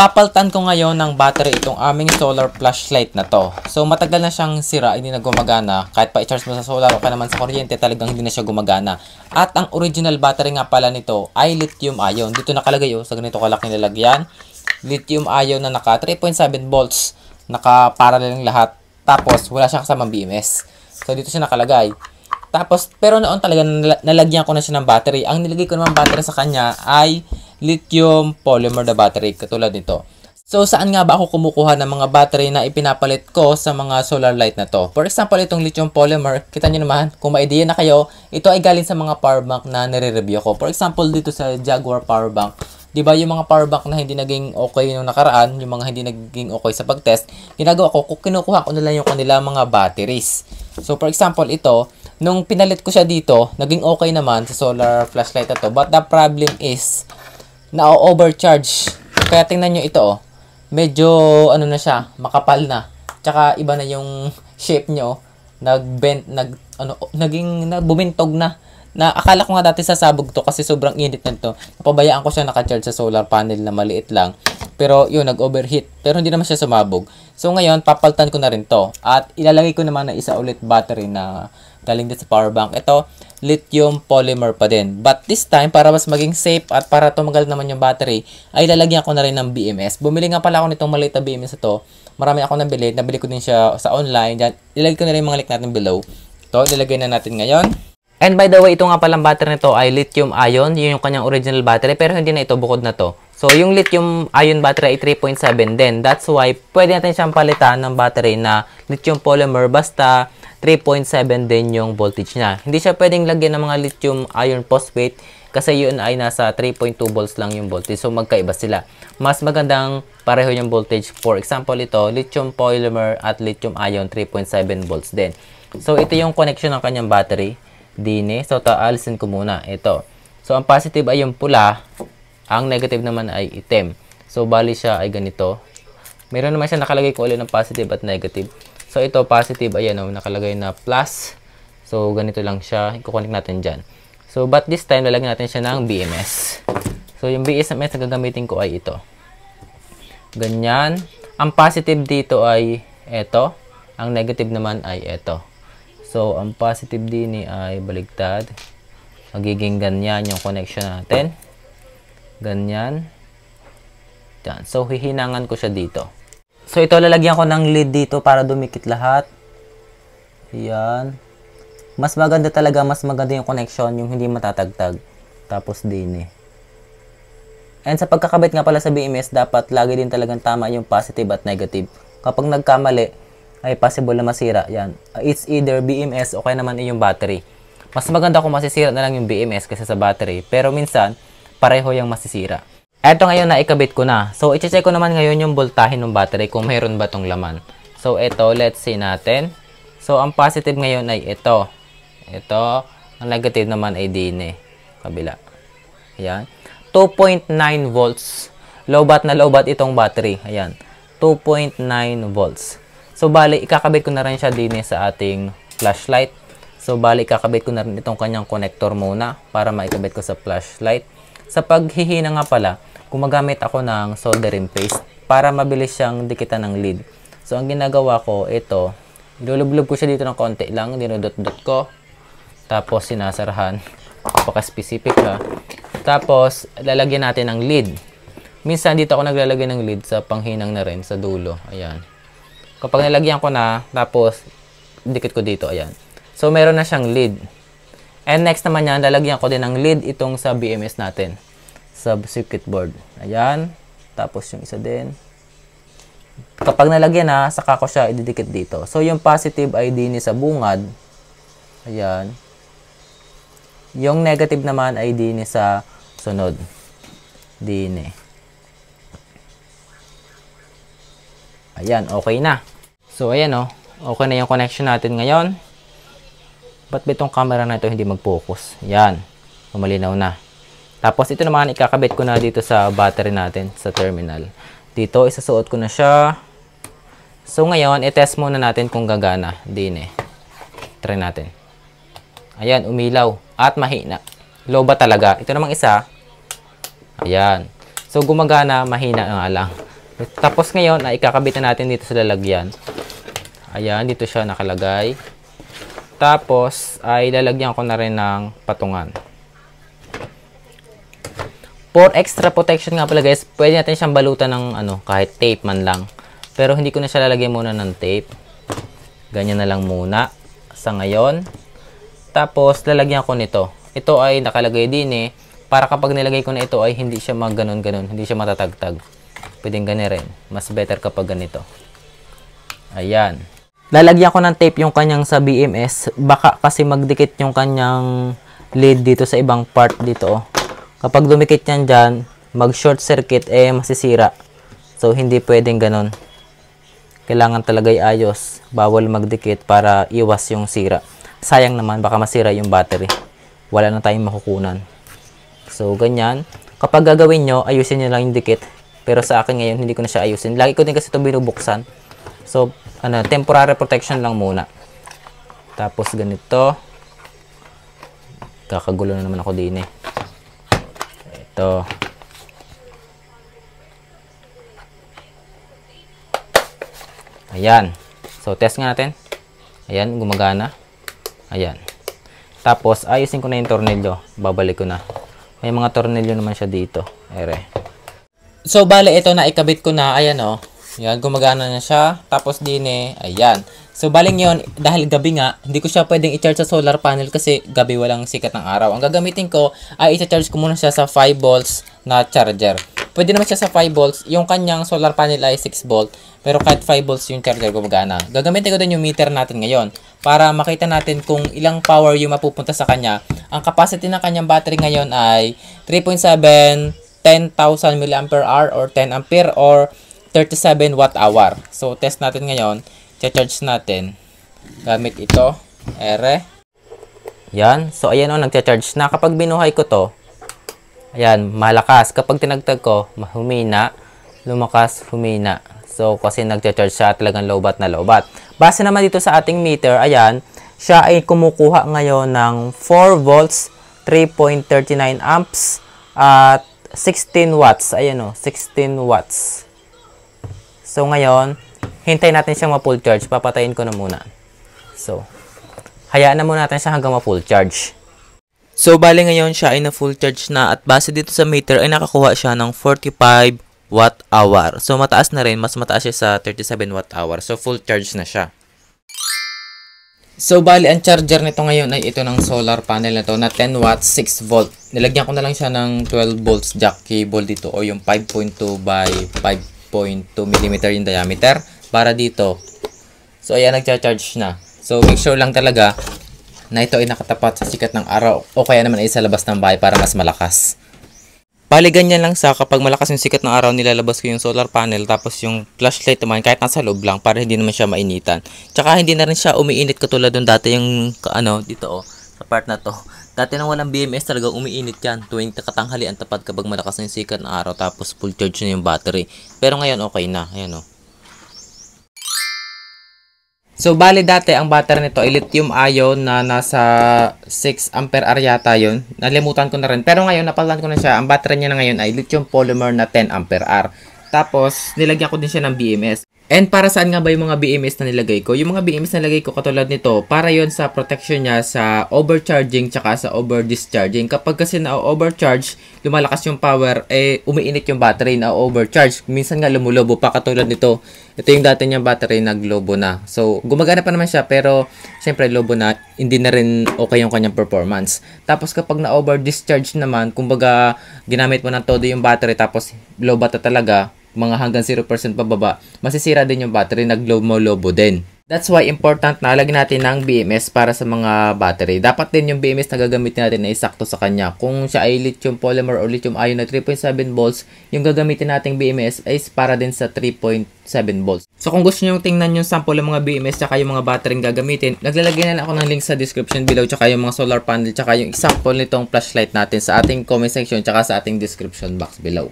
papaltan ko ngayon ng battery itong aming solar flashlight na to. So matagal na siyang sira, hindi na gumagana. Kahit pa i-charge mo sa solar o kaya naman sa kuryente, talagang hindi na siya gumagana. At ang original battery nga pala nito ay lithium ion. Dito nakalagay sa ganito kalaking lalagyan. Lithium ion na naka 3.7 volts. Naka-parallel lahat. Tapos wala siyang kasamang BMS. So dito siya nakalagay. Tapos, pero noon talaga nalagyan ko na siya ng battery. Ang nilagay ko naman battery sa kanya ay lithium polymer na battery, katulad nito. So, saan nga ba ako kumukuha ng mga battery na ipinapalit ko sa mga solar light na to? For example, itong lithium polymer, kita nyo naman, kung may idea na kayo, ito ay galing sa mga power bank na nire-review ko. For example, dito sa Jaguar power bank, di ba yung mga power bank na hindi naging okay nung nakaraan, yung mga hindi naging okay sa pag-test, ginagawa ko, kinukuha ko na lang yung kanila mga batteries. So, for example, ito, nung pinalit ko siya dito, naging okay naman sa solar flashlight na to. But the problem is, na-overcharge. Kaya tingnan nyo ito, medyo, ano na siya, makapal na. Tsaka, iba na yung shape nyo. Nag-bend, bumintog na. Akala ko nga dati sasabog to kasi sobrang init nito. Napabayaan ko siya naka-charge sa solar panel na maliit lang. Pero yun, nag-overheat. Pero hindi naman siya sumabog. So ngayon, papaltan ko na rin to. At ilalagay ko naman na isa ulit battery na galing din sa power bank. Ito, lithium polymer pa din. But this time, para mas maging safe at para tumagal naman yung battery, ay lalagyan ko na rin ng BMS. Bumili nga pala ako nitong maliit na BMS na to. Marami ako nabili. Nabili ko din siya sa online. Diyan, ilalagay ko na rin yung mga link natin below. Ito, ilalagay na natin ngayon. And by the way, ito nga palang battery nito ay lithium ion. Yun yung kanyang original battery. Pero hindi na ito, bukod na to. So, yung lithium ion battery ay 3.7 din. That's why, pwede natin siyang palitan ng battery na lithium polymer basta 3.7 din yung voltage niya. Hindi siya pwedeng lagyan ng mga lithium iron phosphate kasi yun ay nasa 3.2 volts lang yung voltage. So, magkaiba sila. Mas magandang pareho yung voltage. For example, ito, lithium polymer at lithium ion 3.7 volts din. So, ito yung connection ng kanyang battery. Dine. So, alisin ko muna. Ito. So, ang positive ay yung pula. Ang negative naman ay itim. So, bali siya ay ganito. Meron naman siya nakalagay ko ulit ng positive at negative. So, ito positive. Ayan o, nakalagay na plus. So, ganito lang siya. I-connect natin dyan. So, but this time, lalagyan natin siya ng BMS. So, yung BMS na gagamitin ko ay ito. Ganyan. Ang positive dito ay ito. Ang negative naman ay ito. So, ang positive din ay baligtad. Magiging ganyan yung connection natin. Ganyan. Yan. So, hihinangan ko siya dito. So, ito lalagyan ko ng lid dito para dumikit lahat. Yan. Mas maganda talaga, mas maganda yung connection, yung hindi matatagtag. Tapos din And sa pagkakabit nga pala sa BMS, dapat lagi din talagang tama yung positive at negative. Kapag nagkamali, ay possible na masira. Yan. It's either BMS o kaya naman yung battery. Mas maganda kung masisira na lang yung BMS kaysa sa battery. Pero minsan, pareho yung masisira. Eto ngayon na ikabit ko na. So, i-check ko naman ngayon yung voltahe ng battery kung mayroon ba tong laman. So, eto, let's see natin. So, ang positive ngayon ay ito. Ito. Ang negative naman ay din kabila. Ayan. 2.9 volts. Low-bat na low-bat itong battery. Ayan. 2.9 volts. So, bali, ikakabit ko na rin siya din sa ating flashlight. So, bali, ikakabit ko na rin itong kanyang connector muna para maikabit ko sa flashlight. Sa paghihina nga pala, gumagamit ako ng soldering paste para mabilis siyang dikitan ng lid. So, ang ginagawa ko, ito, ilulublob ko siya dito ng konti lang, dinudot-dot ko. Tapos, sinasarahan. Paka-specific ha. Tapos, lalagyan natin ng lid. Minsan, dito ako naglalagay ng lid sa panghinang na rin, sa dulo. Ayan. Kapag nalagyan ko na, tapos, dikit ko dito, ayan. So, meron na siyang lid. And next naman yan, lalagyan ko din ng lid itong sa BMS natin. Sa circuit board. Ayan. Tapos, yung isa din. Kapag nalagyan na, saka ko siya ididikit dito. So, yung positive ay din sa bungad. Ayan. Yung negative naman ay din sa sunod. Din Ayan, okay na. So, ayan okay na yung connection natin ngayon. Ba't ba itong camera na ito hindi mag-focus? Ayan, malinaw na. Tapos, ito naman ikakabit ko na dito sa battery natin, sa terminal. Dito, isasuot ko na siya. So, ngayon, i-test muna natin kung gagana. Din Try natin. Ayan, umilaw. At mahina. Low ba talaga? Ito namang isa. Ayan. So, gumagana, mahina nga lang. Tapos ngayon ay ikakabit na natin dito sa lalagyan. Ayan, dito siya nakalagay. Tapos ay lalagyan ko na rin ng patungan. For extra protection nga pala guys, pwede natin siyang balutan ng kahit tape man lang. Pero hindi ko na siya lalagyan muna ng tape. Ganyan na lang muna sa ngayon. Tapos lalagyan ko nito. Ito ay nakalagay din para kapag nilagay ko na ito ay hindi siya magganon-ganon, hindi siya matatagtag. Pwedeng ganyan rin. Mas better kapag ganito. Ayan. Lalagyan ko ng tape yung kanyang sa BMS. Baka kasi magdikit yung kanyang lead dito sa ibang part dito. Kapag dumikit yan dyan, mag-short circuit, masisira. So, hindi pwedeng ganun. Kailangan talaga ayos. Bawal magdikit para iwas yung sira. Sayang naman, baka masira yung battery. Wala na tayong makukunan. So, ganyan. Kapag gagawin nyo, ayusin nyo lang yung dikit. Pero sa akin ngayon, hindi ko na siya ayusin. Lagi ko din kasi ito binubuksan. So, temporary protection lang muna. Tapos, ganito. Kakagulo na naman ako din Ito. Ayan. So, test nga natin. Ayan, gumagana. Ayan. Tapos, ayusin ko na yung tornilyo. Babalik ko na. May mga tornilyo naman siya dito. Ere. So, bale, ito na ikabit ko na. Ayan, Yan, gumagana na siya. Tapos din ayan. So, baling yon dahil gabi nga, hindi ko siya pwedeng i-charge sa solar panel kasi gabi walang sikat ng araw. Ang gagamitin ko ay i-charge ko muna siya sa 5 volts na charger. Pwede naman siya sa 5 volts. Yung kanyang solar panel ay 6 volt. Pero kahit 5 volts yung charger gumagana. Gagamitin ko din yung meter natin ngayon para makita natin kung ilang power yung mapupunta sa kanya. Ang capacity ng kanyang battery ngayon ay 3.7, 10,000 mAh or 10 ampere or 37 watt-hour. So, test natin ngayon. Charge natin. Gamit ito. Ere. Yan. So, ayan nagcha-charge na. Kapag binuhay ko to, ayan, malakas. Kapag tinagtag ko, humina. Lumakas, humina. So, kasi nagcha-charge siya talagang lowbat na lowbat. Base naman dito sa ating meter, ayan, siya ay kumukuha ngayon ng 4 volts, 3.39 amps, at 16 watts. Ayan 16 watts. So, ngayon, hintayin natin siyang ma-full charge. Papatayin ko na muna. So, hayaan na muna natin siya hanggang ma-full charge. So, bali ngayon siya ay na-full charge na at base dito sa meter ay nakakuha siya ng 45 watt-hour. So, mataas na rin. Mas mataas siya sa 37 watt-hour. So, full charge na siya. So, bali ang charger nito ngayon ay ito ng solar panel na to na 10 watts, 6 volt. Nilagyan ko na lang siya ng 12 volts jack cable dito o yung 5.2 by 5.2 mm yung diameter para dito. So, ayan, nagcha-charge na. So, make sure lang talaga na ito ay nakatapat sa sikat ng araw o kaya naman ay sa labas ng bahay para mas malakas. Bali, ganyan lang sa kapag malakas yung sikat ng araw, nilalabas ko yung solar panel tapos yung flashlight naman kahit nasa loob lang para hindi naman siya mainitan. Tsaka hindi na rin siya umiinit katulad ng dati yung dito sa part na to. Dati nang walang BMS talaga umiinit yan tuwing katanghali ang tapat kapag malakas na yung sikat ng araw tapos full charge na yung battery. Pero ngayon okay na. Ayan So, bali dati ang battery nito ay lithium ion na nasa 6 ampere hour yata yun. Nalimutan ko na rin. Pero ngayon, napalitan ko na siya. Ang battery niya na ngayon ay lithium polymer na 10 ampere hour. Tapos, nilagyan ko din siya ng BMS. And para saan nga ba yung mga BMS na nilagay ko? Yung mga BMS na nilagay ko katulad nito, para yon sa protection niya sa overcharging tsaka sa over-discharging. Kapag kasi na-overcharge, lumalakas yung power, umiinit yung battery na overcharge. Minsan nga lumulobo pa katulad nito. Ito yung dati niyang battery, naglobo na. So, gumagana pa naman siya, pero syempre lobo na, hindi na rin okay yung kanyang performance. Tapos kapag na-over-discharge naman, kumbaga ginamit mo ng todo yung battery tapos low bata talaga, mga hanggang 0% pababa, masisira din yung battery, naglobo din. That's why important na lagyan natin ng BMS para sa mga battery. Dapat din yung BMS na gagamitin natin ay sakto sa kanya. Kung siya ay lithium polymer or lithium ion na 3.7 volts, yung gagamitin nating BMS ay para din sa 3.7 volts. So kung gusto niyo tingnan yung sample ng mga BMS tsaka yung mga battery gagamitin, naglalagay na ako ng link sa description below tsaka yung mga solar panel tsaka yung example nitong flashlight natin sa ating comment section tsaka sa ating description box below.